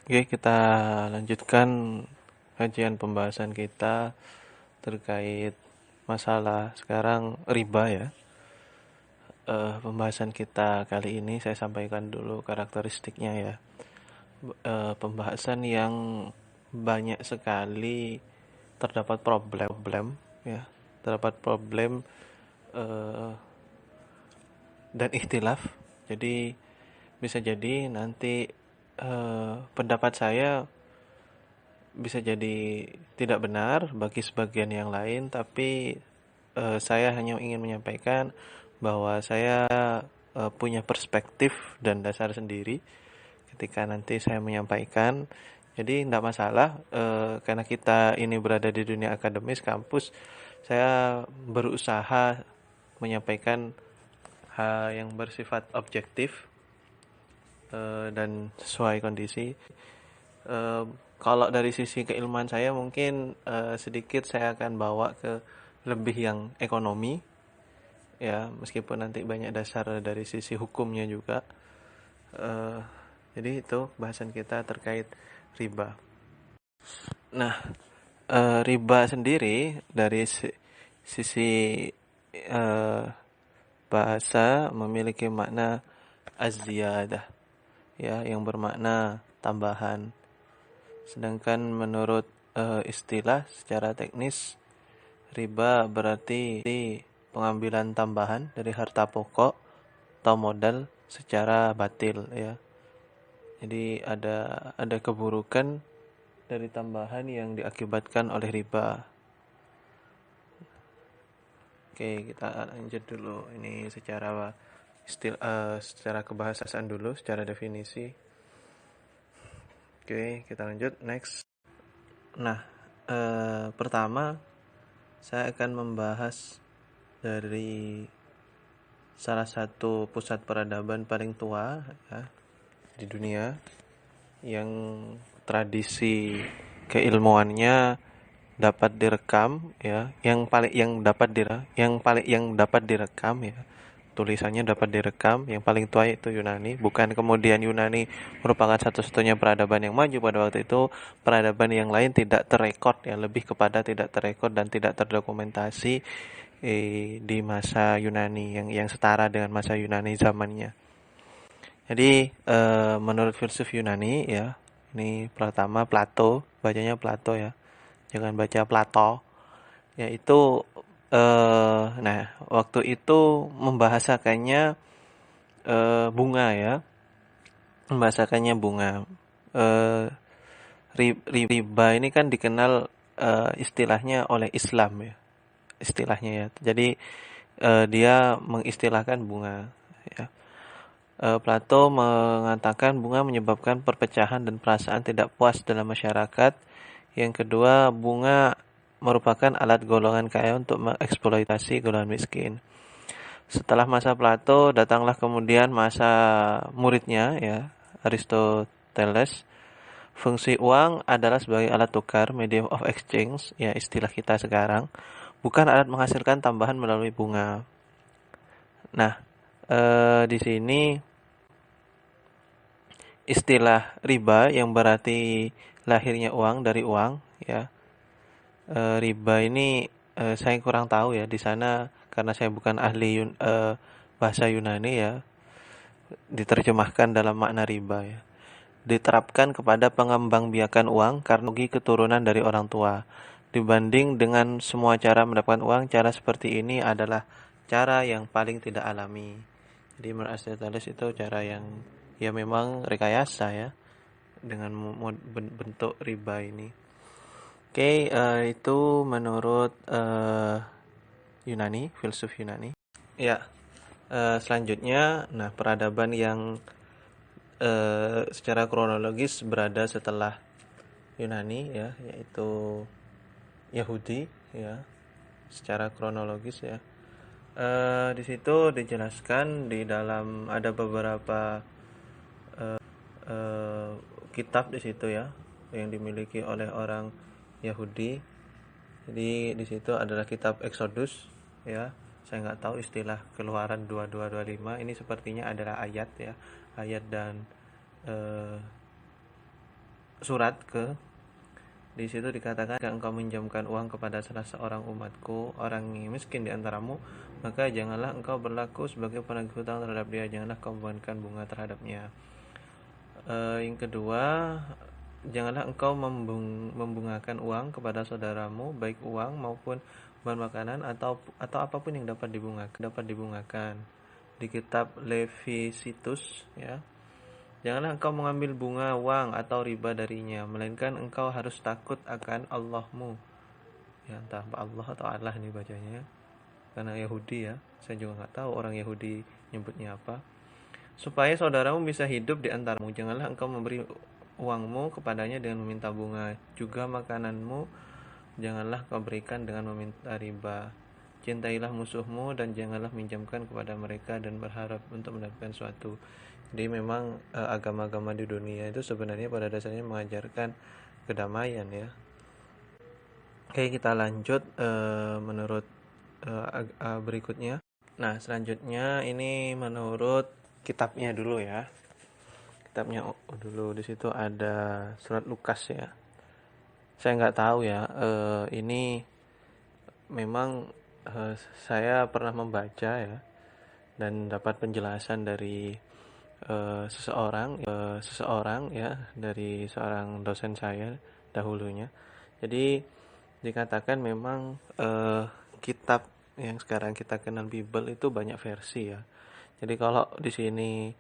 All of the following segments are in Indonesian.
Oke, kita lanjutkan kajian pembahasan kita terkait masalah sekarang riba ya. Pembahasan kita kali ini saya sampaikan dulu karakteristiknya ya. Pembahasan yang banyak sekali terdapat problem ya, terdapat problem eh, dan ikhtilaf. Jadi bisa jadi nanti pendapat saya bisa jadi tidak benar bagi sebagian yang lain, tapi saya hanya ingin menyampaikan bahwa saya punya perspektif dan dasar sendiri ketika nanti saya menyampaikan. Jadi tidak masalah karena kita ini berada di dunia akademis kampus, saya berusaha menyampaikan hal yang bersifat objektif dan sesuai kondisi. Eh, Kalau dari sisi keilmuan saya mungkin sedikit saya akan bawa ke lebih yang ekonomi ya, meskipun nanti banyak dasar dari sisi hukumnya juga. Eh, jadi itu bahasan kita terkait riba. Nah, riba sendiri dari sisi eh, bahasa memiliki makna az-ziyadah ya, yang bermakna tambahan. Sedangkan menurut istilah secara teknis, riba berarti pengambilan tambahan dari harta pokok atau modal secara batil ya. Jadi ada keburukan dari tambahan yang diakibatkan oleh riba. Oke, kita lanjut dulu. Ini secara kebahasaan dulu, secara definisi. Oke, kita lanjut next. Nah, pertama saya akan membahas dari salah satu pusat peradaban paling tua ya, di dunia, yang tradisi keilmuannya dapat direkam ya, yang dapat direkam ya, tulisannya dapat direkam, yang paling tua itu Yunani. Bukan kemudian Yunani merupakan satu-satunya peradaban yang maju pada waktu itu, peradaban yang lain tidak terrekod ya, lebih kepada tidak terrekod dan tidak terdokumentasi di masa Yunani yang setara dengan masa Yunani zamannya. Jadi menurut filsuf Yunani ya, ini pertama Plato, bacanya Plato ya, jangan baca Plato, yaitu nah waktu itu membahasakannya bunga ya, membahasakannya bunga. Eh, Riba ini kan dikenal istilahnya oleh Islam ya, istilahnya ya. Jadi dia mengistilahkan bunga ya. Plato mengatakan bunga menyebabkan perpecahan dan perasaan tidak puas dalam masyarakat. Yang kedua, bunga merupakan alat golongan kaya untuk mengeksploitasi golongan miskin. Setelah masa Plato, datanglah kemudian masa muridnya ya, Aristoteles. Fungsi uang adalah sebagai alat tukar, medium of exchange, ya istilah kita sekarang, bukan alat menghasilkan tambahan melalui bunga. Nah, di sini istilah riba yang berarti lahirnya uang dari uang ya. Riba ini saya kurang tahu ya di sana karena saya bukan ahli bahasa Yunani ya. Diterjemahkan dalam makna riba ya. Diterapkan kepada pengembangbiakan uang karena bagi keturunan dari orang tua. Dibanding dengan semua cara mendapatkan uang, cara seperti ini adalah cara yang paling tidak alami. Jadi menurut Aristoteles itu cara yang ya memang rekayasa ya dengan bentuk riba ini. Oke, itu menurut Yunani, filsuf Yunani. Ya, selanjutnya, nah peradaban yang secara kronologis berada setelah Yunani ya, yaitu Yahudi ya, secara kronologis ya. Di situ dijelaskan di dalam ada beberapa eh, kitab di situ ya yang dimiliki oleh orang Yahudi. Jadi di situ adalah kitab Exodus ya. Saya nggak tahu istilah Keluaran 2225 ini sepertinya adalah ayat ya, ayat dan eh, surat ke di situ dikatakan, jika engkau minjamkan uang kepada salah seorang umatku, orang yang miskin di antaramu, maka janganlah engkau berlaku sebagai penagih hutang terhadap dia, janganlah kau membebankan bunga terhadapnya. Yang kedua, janganlah engkau membungakan uang kepada saudaramu, baik uang maupun bahan makanan atau apapun yang dapat dibungakan. Di kitab Leviticus, ya, janganlah engkau mengambil bunga, uang, atau riba darinya, melainkan engkau harus takut akan Allahmu. Ya, entah Allah atau Allah nih bacanya, karena Yahudi ya, saya juga nggak tahu orang Yahudi nyebutnya apa. Supaya saudaramu bisa hidup di antaramu, janganlah engkau memberi uangmu kepadanya dengan meminta bunga, juga makananmu janganlah kau berikan dengan meminta riba. Cintailah musuhmu dan janganlah minjamkan kepada mereka dan berharap untuk mendapatkan suatu. Jadi memang agama-agama di dunia itu sebenarnya pada dasarnya mengajarkan kedamaian ya. Oke, kita lanjut menurut berikutnya. Nah, selanjutnya ini menurut kitabnya dulu ya. Kitabnya dulu, di situ ada surat Lukas ya. Saya nggak tahu ya. Ini memang saya pernah membaca ya dan dapat penjelasan dari seseorang ya, dari seorang dosen saya dahulunya. Jadi dikatakan memang kitab yang sekarang kita kenal Bible itu banyak versi ya. Jadi kalau di sini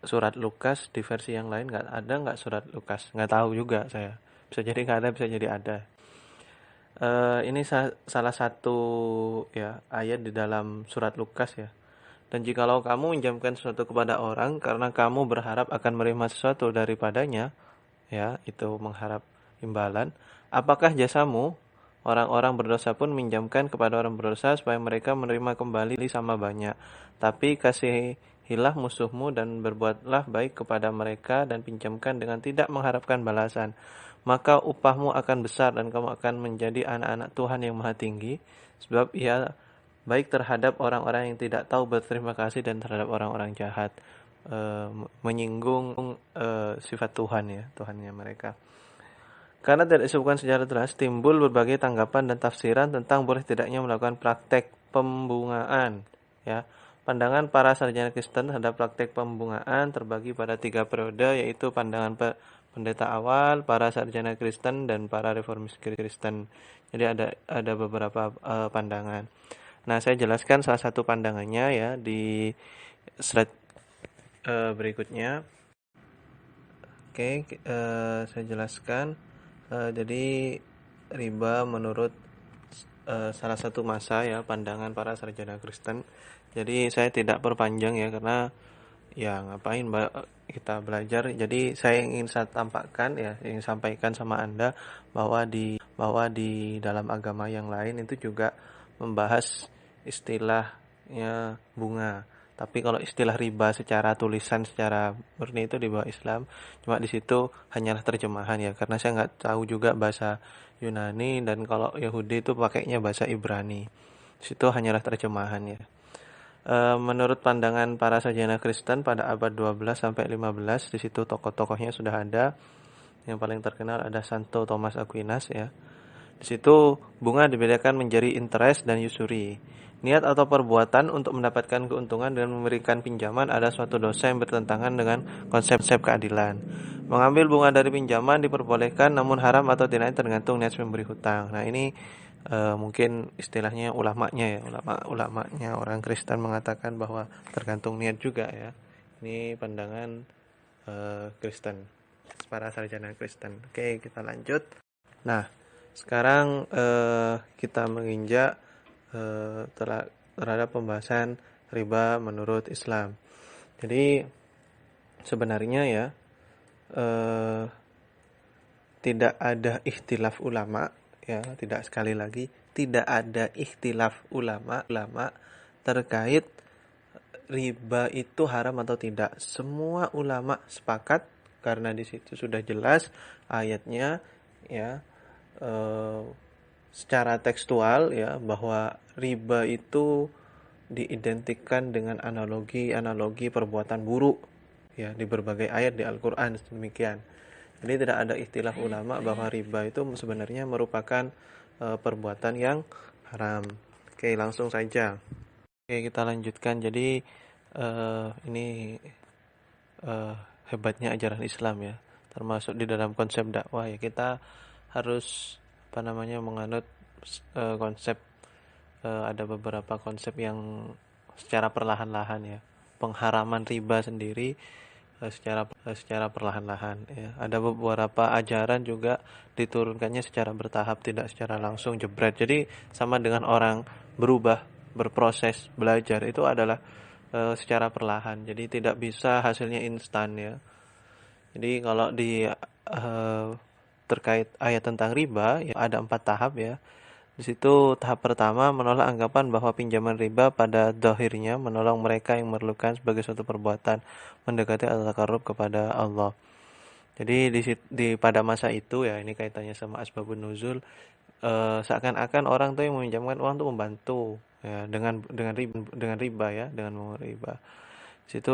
surat Lukas, di versi yang lain nggak surat Lukas, nggak tahu juga saya. Bisa jadi nggak ada, bisa jadi ada. Ini salah satu ya ayat di dalam surat Lukas ya. Dan jikalau kamu minjamkan sesuatu kepada orang karena kamu berharap akan menerima sesuatu daripadanya, ya, itu mengharap imbalan, apakah jasamu? Orang-orang berdosa pun minjamkan kepada orang berdosa supaya mereka menerima kembali sama banyak. Tapi kasihilah musuhmu dan berbuatlah baik kepada mereka dan pinjamkan dengan tidak mengharapkan balasan. Maka upahmu akan besar dan kamu akan menjadi anak-anak Tuhan yang Maha Tinggi, sebab Ia baik terhadap orang-orang yang tidak tahu berterima kasih dan terhadap orang-orang jahat. Menyinggung sifat Tuhan ya, Tuhannya mereka. Karena tidak disebutkan secara jelas, timbul berbagai tanggapan dan tafsiran tentang boleh tidaknya melakukan praktek pembungaan. Ya, pandangan para sarjana Kristen terhadap praktek pembungaan terbagi pada 3 periode, yaitu pandangan pendeta awal, para sarjana Kristen, dan para reformis Kristen. Jadi ada beberapa pandangan. Nah, saya jelaskan salah satu pandangannya ya di slide berikutnya. Oke, saya jelaskan. Jadi riba menurut salah satu masa ya, pandangan para sarjana Kristen. Jadi saya tidak perpanjang ya, karena ya ngapain kita belajar. Jadi saya ingin saya tampakkan ya, ingin sampaikan sama Anda bahwa di dalam agama yang lain itu juga membahas istilahnya bunga. Tapi kalau istilah riba secara tulisan, secara murni itu di bawah Islam. Cuma di situ hanyalah terjemahan ya, karena saya nggak tahu juga bahasa Yunani, dan kalau Yahudi itu pakainya bahasa Ibrani. Di situ hanyalah terjemahan ya. Menurut pandangan para sarjana Kristen pada abad 12 sampai 15, di situ tokoh-tokohnya sudah ada. Yang paling terkenal ada Santo Thomas Aquinas ya. Di situ bunga dibedakan menjadi interest dan usury. Niat atau perbuatan untuk mendapatkan keuntungan dengan memberikan pinjaman ada suatu dosa yang bertentangan dengan konsep keadilan. Mengambil bunga dari pinjaman diperbolehkan, namun haram atau tidak tergantung niat memberi hutang. Nah, ini mungkin istilahnya ulamanya ya, ulamanya orang Kristen mengatakan bahwa tergantung niat juga ya. Ini pandangan Kristen, para sarjana Kristen. Oke, kita lanjut. Nah, sekarang kita menginjak terhadap pembahasan riba menurut Islam. Jadi sebenarnya ya tidak ada ikhtilaf ulama ya, tidak ada ikhtilaf ulama terkait riba itu haram atau tidak. Semua ulama sepakat karena di situ sudah jelas ayatnya ya, secara tekstual ya, bahwa riba itu diidentikan dengan analogi perbuatan buruk ya, di berbagai ayat di Al-Qur'an demikian. Jadi tidak ada istilah ulama bahwa riba itu sebenarnya merupakan perbuatan yang haram. Oke, langsung saja. Oke, kita lanjutkan. Jadi ini eh, hebatnya ajaran Islam ya, termasuk di dalam konsep dakwah ya, kita harus menganut konsep, ada beberapa konsep yang secara perlahan-lahan ya, pengharaman riba sendiri secara perlahan-lahan ya. Ada beberapa ajaran juga diturunkannya secara bertahap, tidak secara langsung jebret. Jadi sama dengan orang berubah, berproses, belajar itu adalah secara perlahan. Jadi tidak bisa hasilnya instan ya. Jadi kalau di terkait ayat tentang riba ya ada 4 tahap ya. Di situ tahap pertama menolak anggapan bahwa pinjaman riba pada dohirnya menolong mereka yang memerlukan sebagai suatu perbuatan mendekati atau takarrub kepada Allah. Jadi pada masa itu ya, ini kaitannya sama asbabun nuzul, seakan-akan orang tuh yang meminjamkan uang tuh membantu ya dengan riba ya, dengan riba. Situ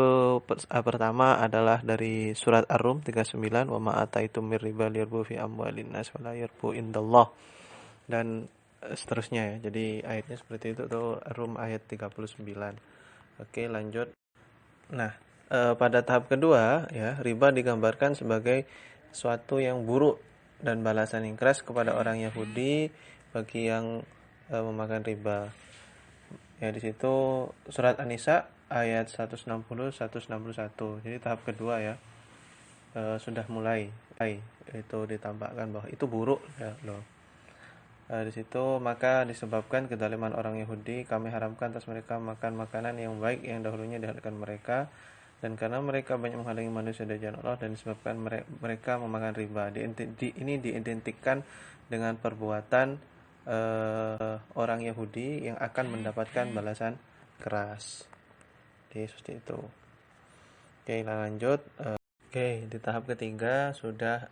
pertama adalah dari surat Ar-Rum 39, wa ma ataitum mir riba liyarbu fi amwalin nas wala yarbu indallah, dan seterusnya ya. Jadi ayatnya seperti itu tuh, Rum ayat 39. Oke, lanjut. Nah, pada tahap kedua ya, riba digambarkan sebagai suatu yang buruk dan balasan yang keras kepada orang Yahudi bagi yang memakan riba. Ya, di situ surat An-Nisa ayat 160 161. Jadi tahap kedua ya, sudah mulai itu ditambahkan bahwa itu buruk ya loh. Di situ maka disebabkan kezaliman orang Yahudi kami haramkan atas mereka makan makanan yang baik yang dahulunya dihalalkan mereka, dan karena mereka banyak menghalangi manusia dari jalan Allah dan disebabkan mereka memakan riba. Ini diidentikan dengan perbuatan orang Yahudi yang akan mendapatkan balasan keras. Jadi seperti itu. Oke, lanjut. Oke, di tahap ketiga sudah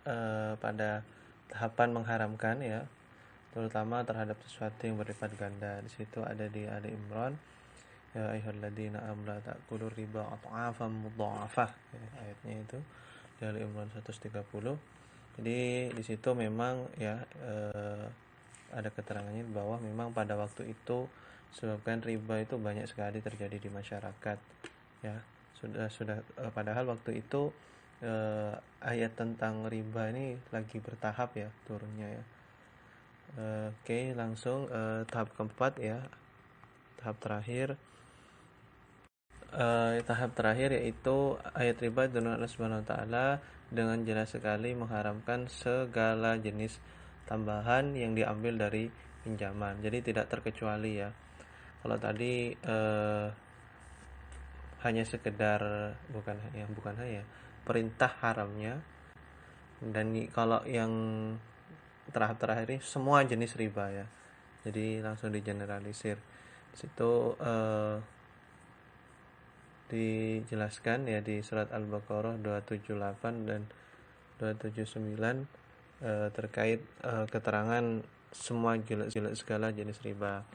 pada tahapan mengharamkan ya, terutama terhadap sesuatu yang berlipat ganda. Di situ ada di Ali Imran, ya ayyuhalladzina amanu la ta'kulu riba adhafan mudha'afah. Ayatnya itu di Ali Imran 130. Jadi di situ memang ya ada keterangannya bahwa memang pada waktu itu sebabkan riba itu banyak sekali terjadi di masyarakat ya. Sudah padahal waktu itu ayat tentang riba ini lagi bertahap ya turunnya ya. Oke, langsung tahap keempat ya, tahap terakhir. Tahap terakhir yaitu ayat riba dengan Allah Subhanahu wa taala dengan jelas sekali mengharamkan segala jenis tambahan yang diambil dari pinjaman. Jadi tidak terkecuali ya. Kalau tadi hanya sekedar bukan hanya perintah haramnya, dan kalau yang tahap terakhir ini semua jenis riba ya. Jadi langsung digeneralisir. Situ dijelaskan ya di surat Al-Baqarah 278 dan 279 terkait keterangan semua segala jenis riba.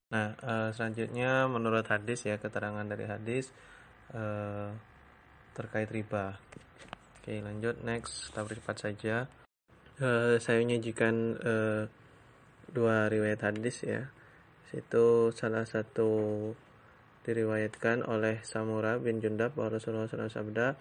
Nah, selanjutnya menurut hadis ya, keterangan dari hadis terkait riba. Oke, lanjut next, kita cepat saja. Saya menyajikan dua riwayat hadis ya. Situ salah satu diriwayatkan oleh Samura bin Jundab bahwa Rasulullah SAW sabda,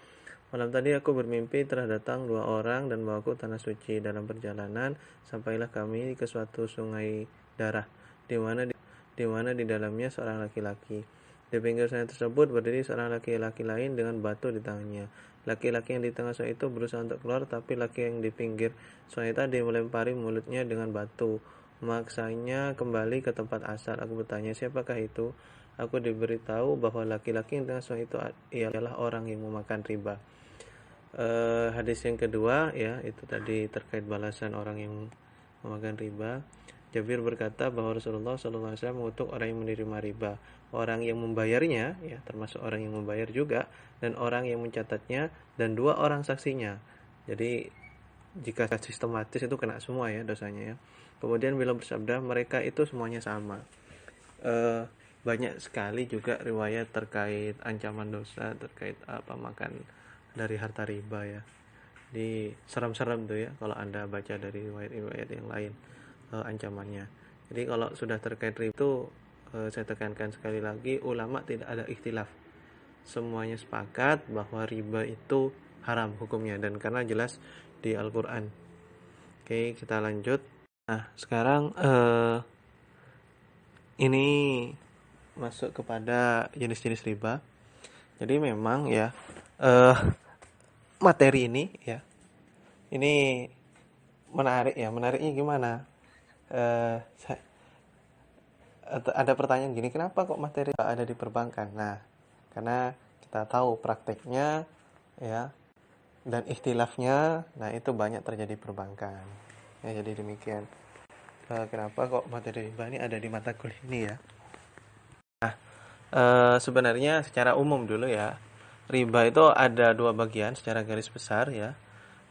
malam tadi aku bermimpi telah datang dua orang dan membawaku tanah suci. Dalam perjalanan sampailah kami ke suatu sungai darah di mana di dalamnya seorang laki-laki. Di pinggir sungai tersebut berdiri seorang laki-laki lain dengan batu di tangannya. Laki-laki yang di tengah sungai itu berusaha untuk keluar, tapi laki yang di pinggir sungai tadi melempari mulutnya dengan batu, memaksanya kembali ke tempat asal. Aku bertanya, siapakah itu? Aku diberitahu bahwa laki-laki yang di tengah sungai itu ialah orang yang memakan riba. Hadis yang kedua ya, itu tadi terkait balasan orang yang memakan riba. Jabir berkata bahwa Rasulullah SAW mengutuk orang yang menerima riba, orang yang membayarnya ya, termasuk orang yang membayar juga, dan orang yang mencatatnya, dan dua orang saksinya. Jadi jika sistematis itu kena semua ya dosanya ya. Kemudian beliau bersabda, mereka itu semuanya sama. Banyak sekali juga riwayat terkait ancaman dosa terkait makan dari harta riba ya. Jadi serem-serem tuh ya kalau Anda baca dari riwayat-riwayat yang lain ancamannya. Jadi kalau sudah terkait riba itu saya tekankan sekali lagi, ulama tidak ada ikhtilaf. Semuanya sepakat bahwa riba itu haram hukumnya, dan karena jelas di Al-Quran. Oke, kita lanjut. Nah, sekarang ini masuk kepada jenis-jenis riba. Jadi memang ya materi ini ya, ini menarik ya. Menariknya gimana? Ada pertanyaan gini, kenapa kok materi ada di perbankan? Nah, karena kita tahu prakteknya ya, dan ikhtilafnya, nah itu banyak terjadi perbankan. Ya, jadi demikian. Kenapa kok materi riba ini ada di mata kuliah ini ya? Nah, sebenarnya secara umum dulu ya, riba itu ada dua bagian secara garis besar ya.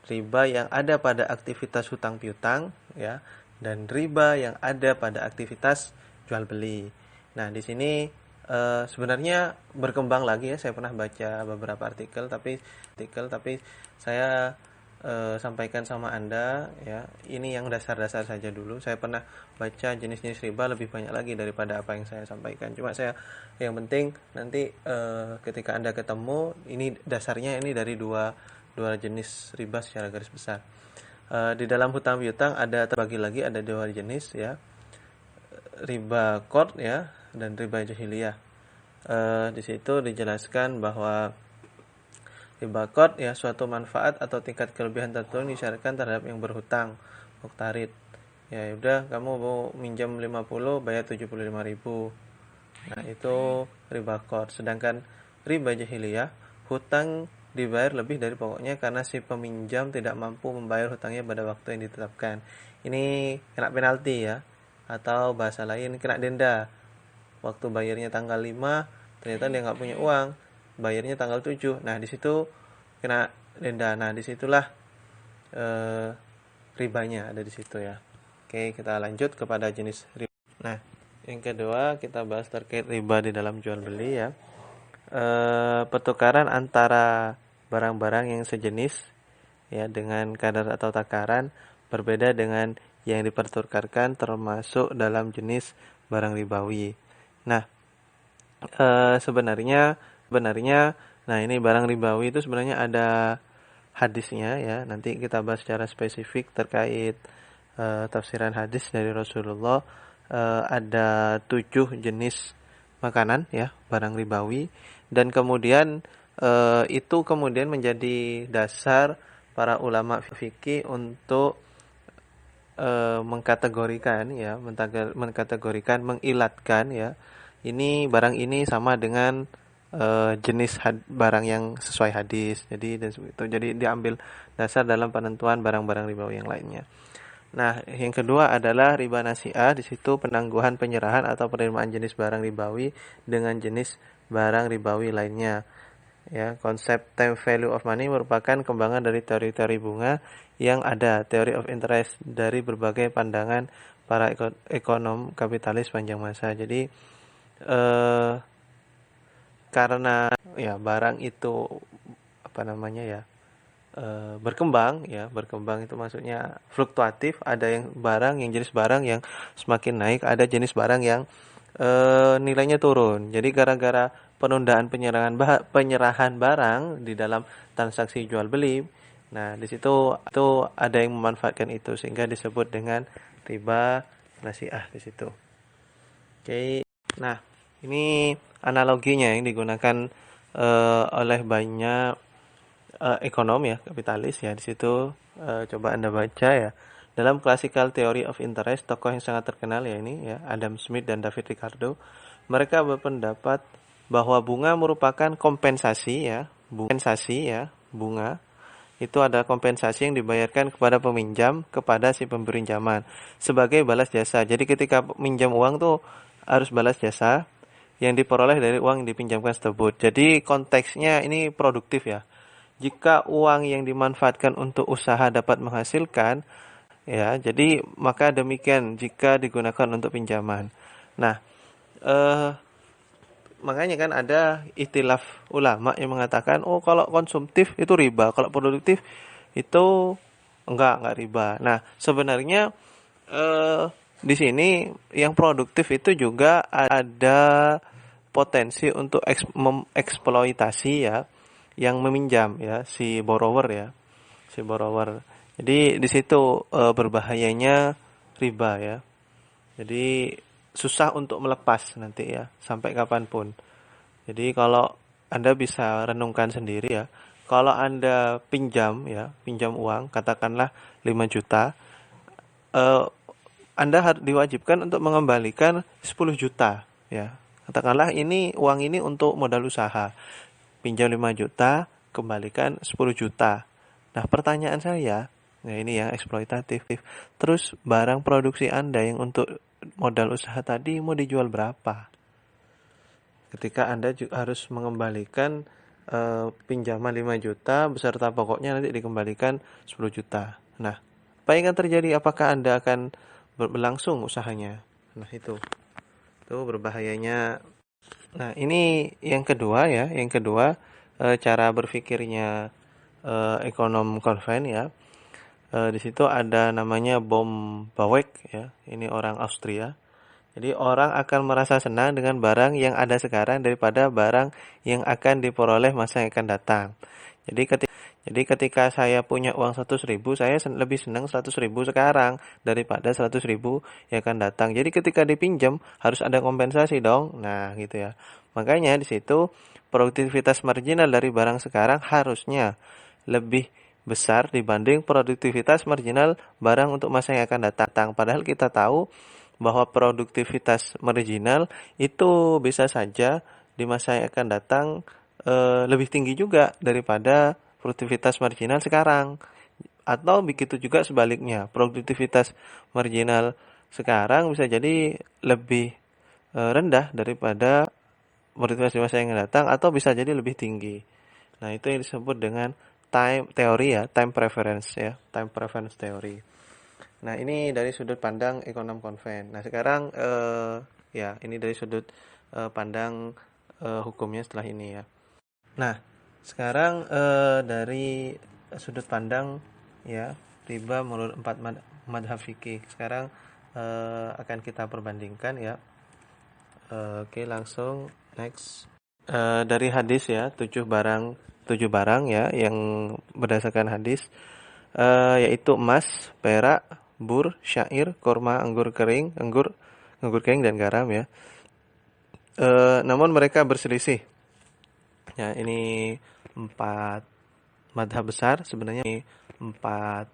Riba yang ada pada aktivitas hutang piutang ya, dan riba yang ada pada aktivitas jual beli. Nah, di sini sebenarnya berkembang lagi ya. Saya pernah baca beberapa artikel, tapi saya sampaikan sama Anda ya. Ini yang dasar-dasar saja dulu. Saya pernah baca jenis-jenis riba lebih banyak lagi daripada apa yang saya sampaikan. Cuma yang penting nanti ketika Anda ketemu, ini dasarnya ini dari dua jenis riba secara garis besar. Di dalam hutang piutang ada terbagi lagi, ada dua jenis ya, riba qard ya dan riba jahiliyah. Di situ dijelaskan bahwa riba qard ya suatu manfaat atau tingkat kelebihan tertentu disyaratkan terhadap yang berhutang, muqtarid. Ya udah, kamu mau minjam 50, bayar 75.000. Nah, itu riba qard. Sedangkan riba jahiliyah, hutang dibayar lebih dari pokoknya karena si peminjam tidak mampu membayar hutangnya pada waktu yang ditetapkan. Ini kena penalti ya, atau bahasa lain kena denda. Waktu bayarnya tanggal 5, ternyata dia nggak punya uang, bayarnya tanggal 7. Nah, di situ kena denda. Nah, disitulah ribanya ada di situ ya. Oke, kita lanjut kepada jenis riba. Nah, yang kedua kita bahas terkait riba di dalam jual beli ya. Pertukaran antara barang-barang yang sejenis ya dengan kadar atau takaran berbeda dengan yang dipertukarkan termasuk dalam jenis barang ribawi. Nah, sebenarnya nah ini barang ribawi itu sebenarnya ada hadisnya ya. Nanti kita bahas secara spesifik terkait tafsiran hadis dari Rasulullah. Ada 7 jenis makanan ya, barang ribawi, dan kemudian itu kemudian menjadi dasar para ulama fikih untuk mengkategorikan ya, mengilatkan ya, ini barang ini sama dengan jenis barang yang sesuai hadis. Jadi diambil dasar dalam penentuan barang-barang ribawi yang lainnya. Nah, yang kedua adalah riba nasi'ah. Di situ penangguhan penyerahan atau penerimaan jenis barang ribawi dengan jenis barang ribawi lainnya. Ya, konsep time value of money merupakan kembangan dari teori-teori bunga yang ada, theory of interest, dari berbagai pandangan para ekonom kapitalis panjang masa. Jadi karena ya barang itu berkembang itu maksudnya fluktuatif. Ada yang jenis barang yang semakin naik, ada jenis barang yang nilainya turun. Jadi gara-gara penundaan penyerahan barang di dalam transaksi jual beli, nah di situ ada yang memanfaatkan itu sehingga disebut dengan riba nasi'ah di situ. Oke. Nah, ini analoginya yang digunakan oleh banyak ekonom ya, kapitalis ya. Di situ coba Anda baca ya. Dalam Classical Theory of Interest, tokoh yang sangat terkenal ya ini ya, Adam Smith dan David Ricardo, mereka berpendapat bahwa bunga merupakan kompensasi ya. Bunga itu adalah kompensasi yang dibayarkan kepada peminjam kepada si pemberi pinjaman sebagai balas jasa. Jadi ketika minjam uang tuh harus balas jasa yang diperoleh dari uang yang dipinjamkan tersebut. Jadi konteksnya ini produktif ya. Jika uang yang dimanfaatkan untuk usaha dapat menghasilkan ya, jadi maka demikian jika digunakan untuk pinjaman. Nah, makanya kan ada ikhtilaf ulama yang mengatakan, oh kalau konsumtif itu riba, kalau produktif itu enggak riba. Nah, sebenarnya di sini yang produktif itu juga ada potensi untuk mengeksploitasi ya, yang meminjam ya, si borrower ya, si borrower. Jadi di situ berbahayanya riba ya. Jadi susah untuk melepas nanti ya, sampai kapanpun. Jadi kalau Anda bisa renungkan sendiri ya, kalau Anda pinjam ya, pinjam uang, katakanlah 5 juta, eh, Anda harus diwajibkan untuk mengembalikan 10 juta ya. Katakanlah ini uang ini untuk modal usaha. Pinjam 5 juta, kembalikan 10 juta. Nah, pertanyaan saya, nah ini yang eksploitatif. Terus barang produksi Anda yang untuk modal usaha tadi mau dijual berapa? Ketika Anda harus mengembalikan pinjaman 5 juta beserta pokoknya nanti dikembalikan 10 juta. Nah, apa yang akan terjadi? Apakah Anda akan berlangsung usahanya? Nah, itu berbahayanya. Nah, ini yang kedua ya. Yang kedua, cara berpikirnya ekonom konven ya. Di situ ada namanya Bom-Bawek ya. Ini orang Austria. Jadi orang akan merasa senang dengan barang yang ada sekarang daripada barang yang akan diperoleh masa yang akan datang. Jadi ketika saya punya uang 100.000, saya lebih senang 100.000 sekarang daripada 100.000 yang akan datang. Jadi ketika dipinjam harus ada kompensasi dong. Nah, gitu ya. Makanya di situ produktivitas marginal dari barang sekarang harusnya lebih besar dibanding produktivitas marginal barang untuk masa yang akan datang. Padahal kita tahu bahwa produktivitas marginal itu bisa saja di masa yang akan datang lebih tinggi juga daripada produktivitas marginal sekarang. Atau begitu juga sebaliknya, produktivitas marginal sekarang bisa jadi lebih rendah daripada produktivitas di masa yang akan datang atau bisa jadi lebih tinggi. Nah, itu yang disebut dengan time teori ya, time preference ya, time preference theory. Nah, ini dari sudut pandang ekonom konven. Nah, sekarang ya, ini dari sudut pandang hukumnya setelah ini ya. Nah, sekarang dari sudut pandang ya, riba menurut 4 madhab fikih. Sekarang akan kita perbandingkan ya. Oke, langsung next. Dari hadis ya, 7 barang ya yang berdasarkan hadis, yaitu emas, perak, bur, syair, kurma, anggur kering dan garam ya. Namun mereka berselisih. Ya, ini 4 madhab besar sebenarnya. Ini 4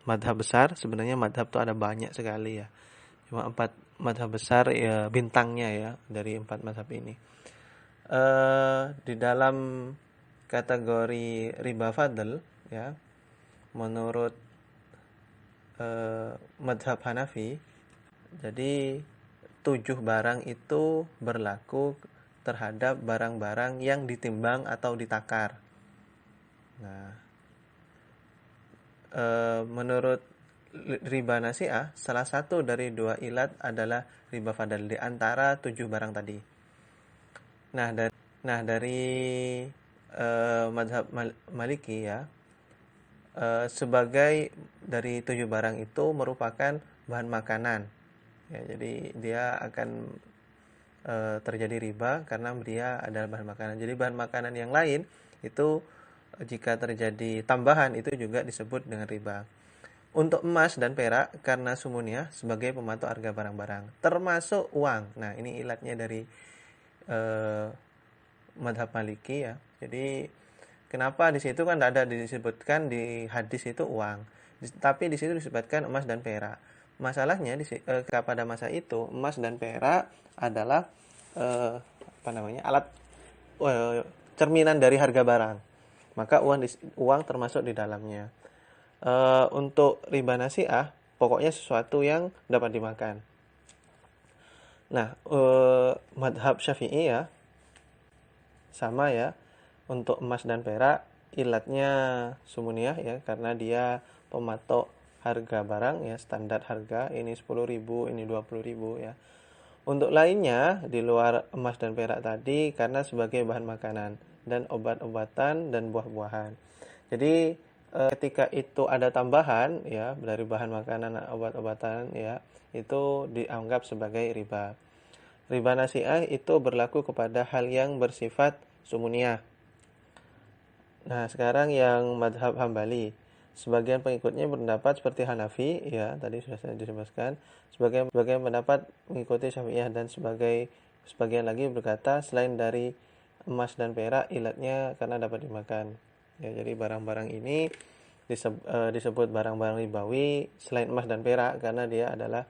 madhab besar sebenarnya, madhab itu ada banyak sekali ya. Cuma 4 madhab besar ya bintangnya ya dari 4 madhab ini. Di dalam kategori riba fadl ya, menurut madhab Hanafi, jadi 7 barang itu berlaku terhadap barang-barang yang ditimbang atau ditakar. Nah, menurut riba nasi'ah, salah satu dari 2 ilat adalah riba fadl di antara 7 barang tadi. Nah, dari madhab Maliki ya, sebagai dari 7 barang itu merupakan bahan makanan. Ya, jadi dia akan terjadi riba karena dia adalah bahan makanan. Jadi bahan makanan yang lain itu jika terjadi tambahan itu juga disebut dengan riba. Untuk emas dan perak karena sumurnya sebagai pemantau harga barang-barang, termasuk uang. Nah, ini ilatnya dari madhab Maliki ya. Jadi kenapa di situ kan tidak ada disebutkan di hadis itu uang, tapi di situ disebutkan emas dan perak. Masalahnya pada masa itu emas dan perak adalah alat cerminan dari harga barang. Maka uang termasuk di dalamnya. Untuk riba nasi'ah pokoknya sesuatu yang dapat dimakan. Nah, madhab Syafi'i ya sama ya. Untuk emas dan perak ilatnya sumuniyah ya, karena dia pematok harga barang ya, standar harga, ini 10.000, ini 20.000 ya. Untuk lainnya di luar emas dan perak tadi karena sebagai bahan makanan dan obat-obatan dan buah-buahan. Jadi ketika itu ada tambahan ya dari bahan makanan obat-obatan ya, itu dianggap sebagai riba. Riba nasi'ah itu berlaku kepada hal yang bersifat sumuniyah. Nah, sekarang yang madhab Hambali. Sebagian pengikutnya berpendapat seperti Hanafi, ya, tadi sudah saya disebutkan. Sebagian pendapat mengikuti Syafi'iyah dan sebagian lagi berkata selain dari emas dan perak, ilatnya karena dapat dimakan. Ya, jadi barang-barang ini disebut barang-barang ribawi selain emas dan perak karena dia adalah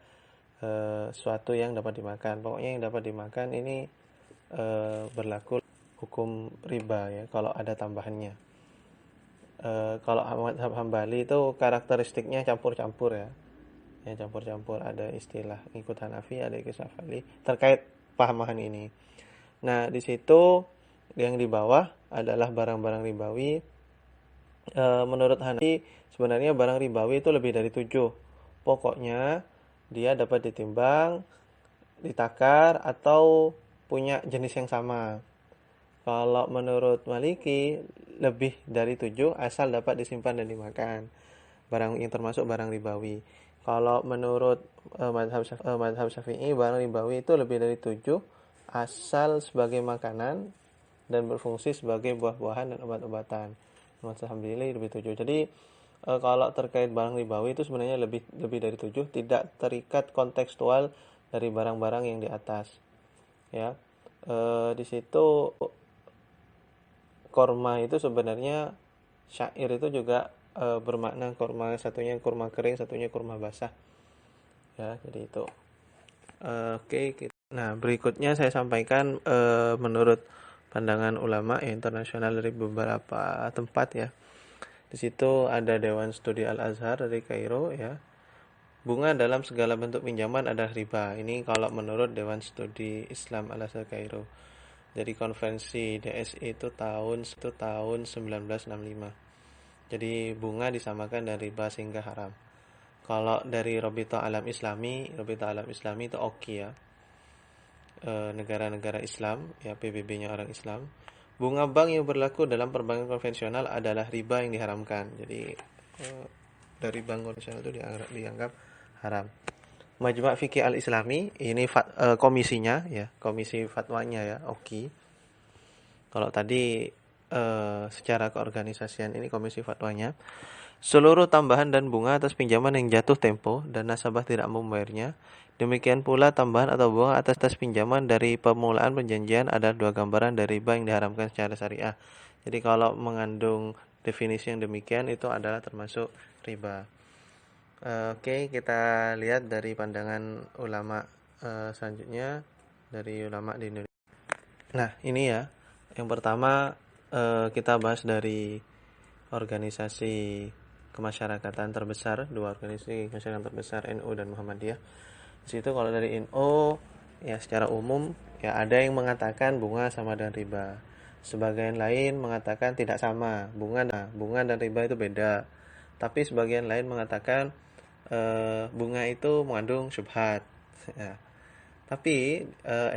suatu yang dapat dimakan. Pokoknya yang dapat dimakan ini berlaku hukum riba ya kalau ada tambahannya. Kalau madhab Hambali itu karakteristiknya campur-campur ya. Ya campur-campur, ada istilah ikut Hanafi, ada ikut Syafi'i terkait pahamahan ini. Nah, di situ yang di bawah adalah barang-barang ribawi. Menurut Hanafi sebenarnya barang ribawi itu lebih dari 7. Pokoknya dia dapat ditimbang, ditakar atau punya jenis yang sama. Kalau menurut Maliki lebih dari 7 asal dapat disimpan dan dimakan. Barang yang termasuk barang ribawi. Kalau menurut madhab Syafi'i barang ribawi itu lebih dari 7 asal sebagai makanan dan berfungsi sebagai buah-buahan dan obat-obatan. Madhab Hambali lebih 7. Jadi kalau terkait barang ribawi itu sebenarnya lebih dari 7, tidak terikat kontekstual dari barang-barang yang di atas. Ya. Di situ korma itu sebenarnya syair itu juga bermakna kurma, satunya kurma kering, satunya kurma basah. Ya, jadi itu. Oke. Nah, berikutnya saya sampaikan menurut pandangan ulama internasional dari beberapa tempat ya. Di situ ada Dewan Studi Al-Azhar dari Kairo ya. Bunga dalam segala bentuk pinjaman adalah riba. Ini kalau menurut Dewan Studi Islam Al-Azhar Kairo. Jadi konvensi DSI itu tahun 1965. Jadi bunga disamakan dengan riba sehingga haram. Kalau dari Robito Alam Islami itu OKI ya. Negara-negara Islam, ya PBB-nya orang Islam. Bunga bank yang berlaku dalam perbankan konvensional adalah riba yang diharamkan. Jadi dari bank konvensional itu dianggap haram. Majma' Fikih Al-Islami ini komisinya ya, komisi fatwanya ya, OKI. Kalau tadi secara keorganisasian ini komisi fatwanya. Seluruh tambahan dan bunga atas pinjaman yang jatuh tempo dan nasabah tidak membayarnya. Demikian pula tambahan atau bunga atas pinjaman dari permulaan perjanjian adalah 2 gambaran dari riba yang diharamkan secara syariah. Jadi kalau mengandung definisi yang demikian itu adalah termasuk riba. Oke, kita lihat dari pandangan ulama selanjutnya dari ulama di Indonesia. Nah, ini ya. Yang pertama kita bahas dari organisasi kemasyarakatan terbesar, 2 organisasi kemasyarakatan terbesar, NU dan Muhammadiyah. Di situ kalau dari NU ya secara umum ya ada yang mengatakan bunga sama dengan riba. Sebagian lain mengatakan tidak sama, bunga dan riba itu beda. Tapi sebagian lain mengatakan bunga itu mengandung syubhat. Ya. Tapi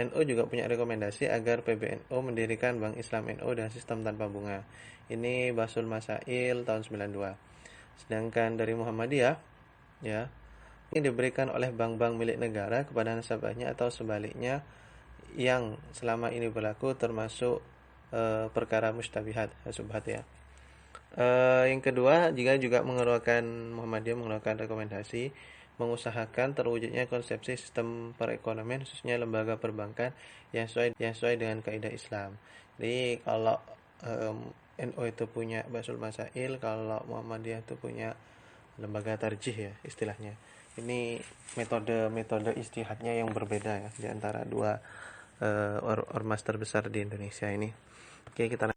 NU juga punya rekomendasi agar PBNU mendirikan Bank Islam NU dengan sistem tanpa bunga. Ini Basul Masail tahun 92. Sedangkan dari Muhammadiyah ya, ini diberikan oleh bank-bank milik negara kepada nasabahnya atau sebaliknya yang selama ini berlaku termasuk perkara mustabihat, syubhat ya. Yang kedua, juga Muhammadiyah mengeluarkan rekomendasi mengusahakan terwujudnya konsepsi sistem perekonomian khususnya lembaga perbankan yang sesuai dengan kaidah Islam. Jadi kalau NU itu punya Basul Masail, kalau Muhammadiyah itu punya lembaga tarjih ya istilahnya. Ini metode ijtihadnya yang berbeda ya di antara dua ormas terbesar di Indonesia ini. Oke, kita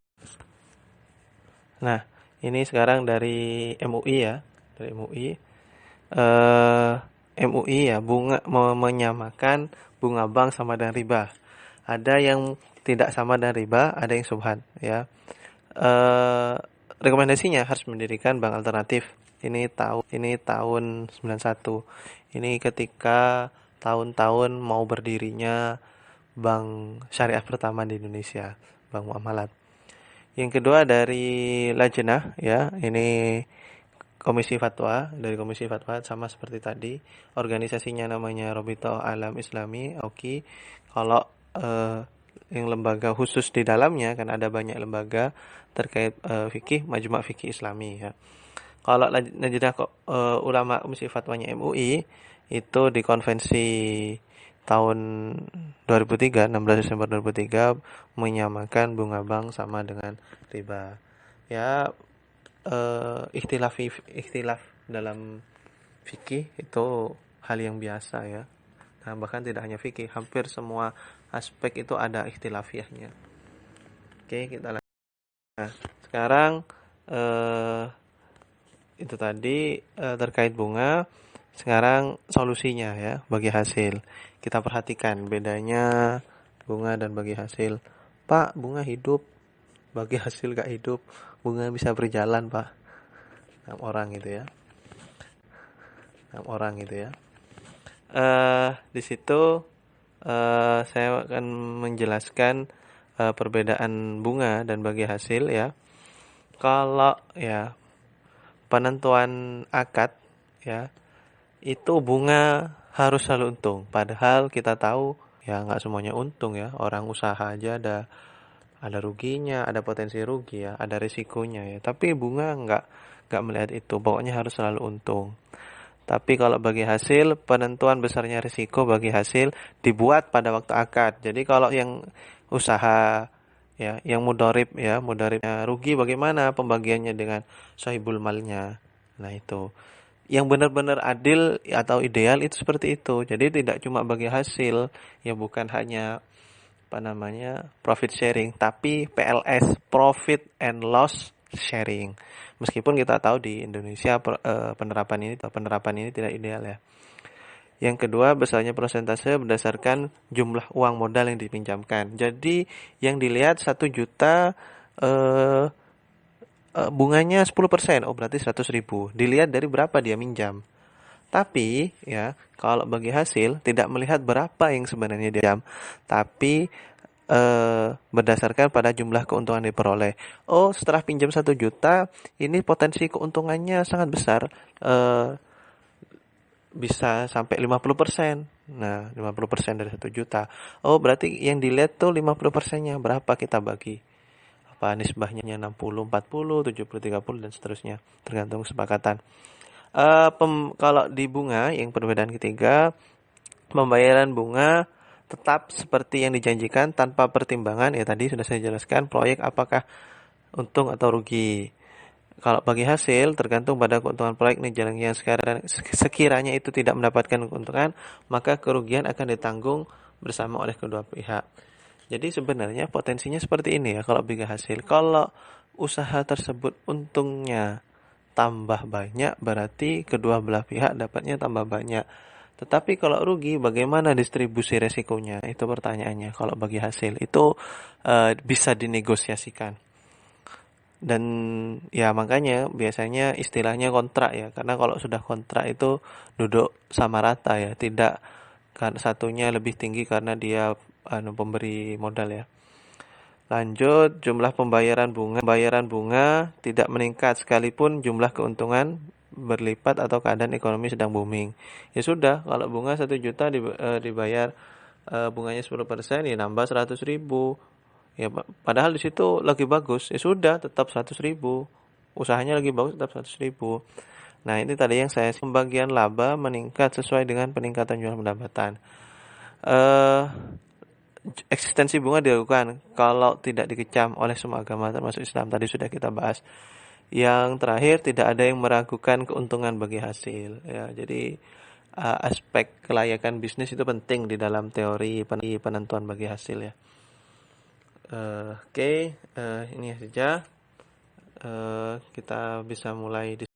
Nah, ini sekarang dari MUI ya, dari MUI. MUI ya menyamakan bunga bank sama dengan riba. Ada yang tidak sama dengan riba, ada yang subhan ya. Rekomendasinya harus mendirikan bank alternatif. Ini tahun 91. Ini ketika tahun-tahun mau berdirinya bank syariah pertama di Indonesia, Bank Muamalat. Yang kedua dari Lajnah ya, ini komisi fatwa, dari komisi fatwa sama seperti tadi. Organisasinya namanya Robito Alam Islami, OKI. Kalau yang lembaga khusus di dalamnya kan ada banyak lembaga terkait fikih, Majma' Fikih Islami ya. Kalau Lajnah Ulama Komisi Fatwanya MUI itu di konvensi tahun 2003, 16 Desember 2003 menyamakan bunga bank sama dengan riba. Ya, ikhtilaf dalam fikih itu hal yang biasa ya. Nah, bahkan tidak hanya fikih, hampir semua aspek itu ada ikhtilafiahnya. Oke, kita lanjut. Nah, sekarang itu tadi terkait bunga. Sekarang solusinya ya bagi hasil. Kita perhatikan bedanya bunga dan bagi hasil. Pak, bunga hidup, bagi hasil gak hidup. Bunga bisa berjalan, Pak. 6 orang gitu ya. 6 orang gitu ya. Di situ saya akan menjelaskan perbedaan bunga dan bagi hasil ya. Kalau ya penentuan akad ya itu bunga harus selalu untung. Padahal kita tahu ya nggak semuanya untung ya. Orang usaha aja ada ruginya, ada potensi rugi ya, ada risikonya ya. Tapi bunga nggak melihat itu. Pokoknya harus selalu untung. Tapi kalau bagi hasil, penentuan besarnya risiko bagi hasil dibuat pada waktu akad. Jadi kalau yang usaha ya, yang mudharibnya rugi bagaimana pembagiannya dengan sahibul malnya. Nah, itu. Yang benar-benar adil atau ideal itu seperti itu. Jadi tidak cuma bagi hasil, ya bukan hanya profit sharing, tapi PLS, profit and loss sharing. Meskipun kita tahu di Indonesia penerapan ini tidak ideal ya. Yang kedua, besarnya persentase berdasarkan jumlah uang modal yang dipinjamkan. Jadi yang dilihat 1 juta bunganya 10%, oh berarti 100.000. Dilihat dari berapa dia minjam. Tapi ya, kalau bagi hasil tidak melihat berapa yang sebenarnya dia minjam, tapi berdasarkan pada jumlah keuntungan diperoleh. Oh, setelah pinjam 1 juta, ini potensi keuntungannya sangat besar. Bisa sampai 50%. Nah, 50% dari 1 juta. Oh, berarti yang dilihat tuh 50%-nya berapa kita bagi. Apa nisbahnya 60, 40, 70, 30 dan seterusnya. Tergantung kesepakatan. Kalau di bunga yang perbedaan ketiga, pembayaran bunga tetap seperti yang dijanjikan tanpa pertimbangan ya tadi sudah saya jelaskan proyek apakah untung atau rugi. Kalau bagi hasil tergantung pada keuntungan proyek nih jalannya sekarang sekiranya itu tidak mendapatkan keuntungan maka kerugian akan ditanggung bersama oleh kedua pihak. Jadi sebenarnya potensinya seperti ini ya kalau bagi hasil. Kalau usaha tersebut untungnya tambah banyak berarti kedua belah pihak dapatnya tambah banyak. Tetapi kalau rugi bagaimana distribusi resikonya? Itu pertanyaannya. Kalau bagi hasil itu bisa dinegosiasikan. Dan ya makanya biasanya istilahnya kontrak ya. Karena kalau sudah kontrak itu duduk sama rata ya. Tidak kan satunya lebih tinggi karena dia pemberi modal ya. Lanjut, jumlah pembayaran bunga tidak meningkat sekalipun jumlah keuntungan berlipat atau keadaan ekonomi sedang booming. Ya sudah, kalau bunga 1 juta dibayar bunganya 10% ya nambah 100.000. Ya padahal di situ lagi bagus. Ya sudah, tetap 100.000. Usahanya lagi bagus tetap 100.000. Nah, ini tadi yang saya pembagian laba meningkat sesuai dengan peningkatan jumlah pendapatan. Eksistensi bunga dilakukan kalau tidak dikecam oleh semua agama termasuk Islam. Tadi sudah kita bahas. Yang terakhir tidak ada yang meragukan keuntungan bagi hasil. Ya, jadi aspek kelayakan bisnis itu penting di dalam teori penentuan bagi hasil ya. Oke, ini saja. Kita bisa mulai